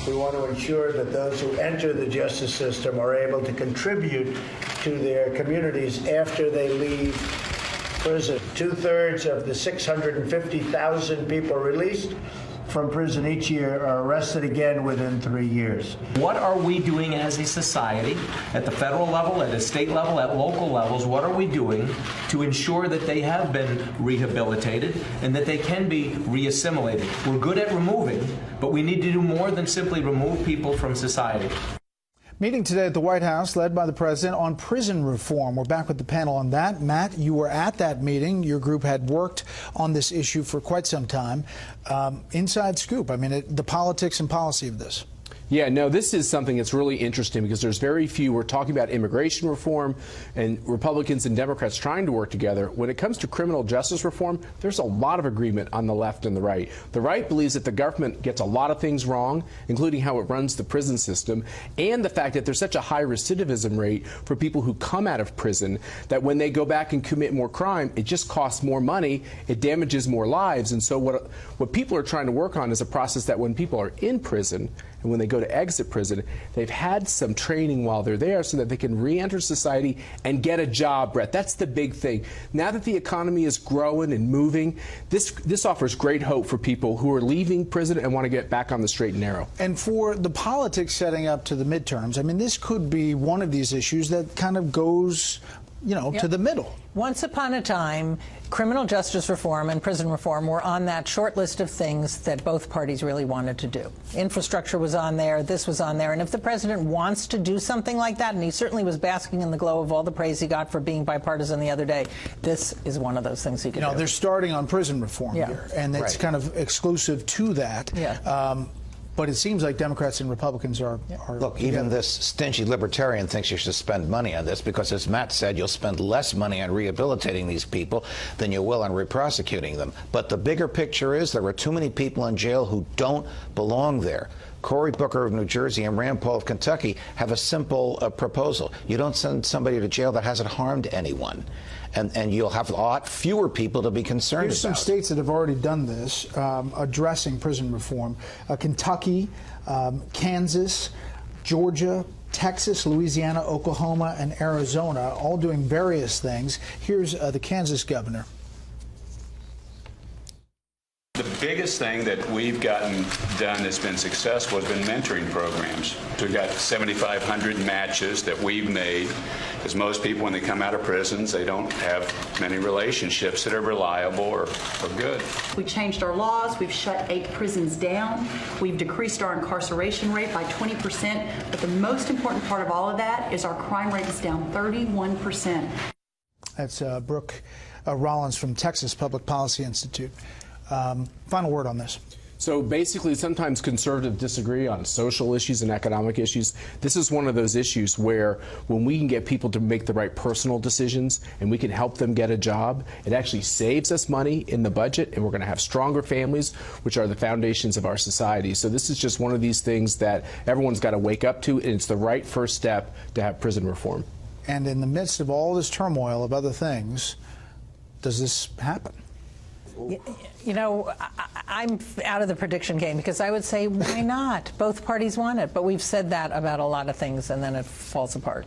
We want to ensure that those who enter the justice system are able to contribute to their communities after they leave prison. 2/3 of the 650,000 people released from prison each year are arrested again within 3 years. What are we doing as a society, at the federal level, at the state level, at local levels? What are we doing to ensure that they have been rehabilitated and that they can be reassimilated? We're good at removing, but we need to do more than simply remove people from society. Meeting today at the White House, led by the president, on prison reform. We're back with the panel on that. Matt, you were at that meeting. Your group had worked on this issue for quite some time. Inside scoop, I mean, the politics and policy of this. Yeah, no, this is something that's really interesting because there's very few. We're talking about immigration reform and Republicans and Democrats trying to work together. When it comes to criminal justice reform, there's a lot of agreement on the left and the right. The right believes that the government gets a lot of things wrong, including how it runs the prison system, and the fact that there's such a high recidivism rate for people who come out of prison that when they go back and commit more crime, it just costs more money, it damages more lives. And so what people are trying to work on is a process that when people are in prison and when they go to exit prison, they've had some training while they're there so that they can re-enter society and get a job, Brett. That's the big thing. Now that the economy is growing and moving, this offers great hope for people who are leaving prison and want to get back on the straight and narrow. And for the politics setting up to the midterms, I mean, this could be one of these issues that kind of goes, you know, to the middle. Once upon a time, criminal justice reform and prison reform were on that short list of things that both parties really wanted to do. Infrastructure was on there, this was on there, and if the president wants to do something like that, and he certainly was basking in the glow of all the praise he got for being bipartisan the other day, this is one of those things he can do. They're starting on prison reform here, and it's kind of exclusive to that. But it seems like Democrats and Republicans are Look, together. even this stingy libertarian thinks you should spend money on this because, as Matt said, you'll spend less money on rehabilitating these people than you will on re-prosecuting them. But the bigger picture is there are too many people in jail who don't belong there. Cory Booker of New Jersey and Rand Paul of Kentucky have a simple proposal. You don't send somebody to jail that hasn't harmed anyone. And you'll have a lot fewer people to be concerned about. There's some states that have already done this, addressing prison reform. Kentucky, Kansas, Georgia, Texas, Louisiana, Oklahoma, and Arizona, all doing various things. Here's the Kansas governor. The biggest thing that we've gotten done that's been successful has been mentoring programs. We've got 7,500 matches that we've made, because most people, when they come out of prisons, they don't have many relationships that are reliable or good. We changed our laws. We've shut 8 prisons down. We've decreased our incarceration rate by 20%. But the most important part of all of that is our crime rate is down 31%. That's Brooke Rollins from Texas Public Policy Institute. Final word on this. So basically, sometimes conservatives disagree on social issues and economic issues. This is one of those issues where when we can get people to make the right personal decisions and we can help them get a job, it actually saves us money in the budget, and we're going to have stronger families, which are the foundations of our society. So this is just one of these things that everyone's got to wake up to, and it's the right first step to have prison reform. And in the midst of all this turmoil of other things, does this happen? You know, I'm out of the prediction game because I would say, why not? Both parties want it. But we've said that about a lot of things, and then it falls apart.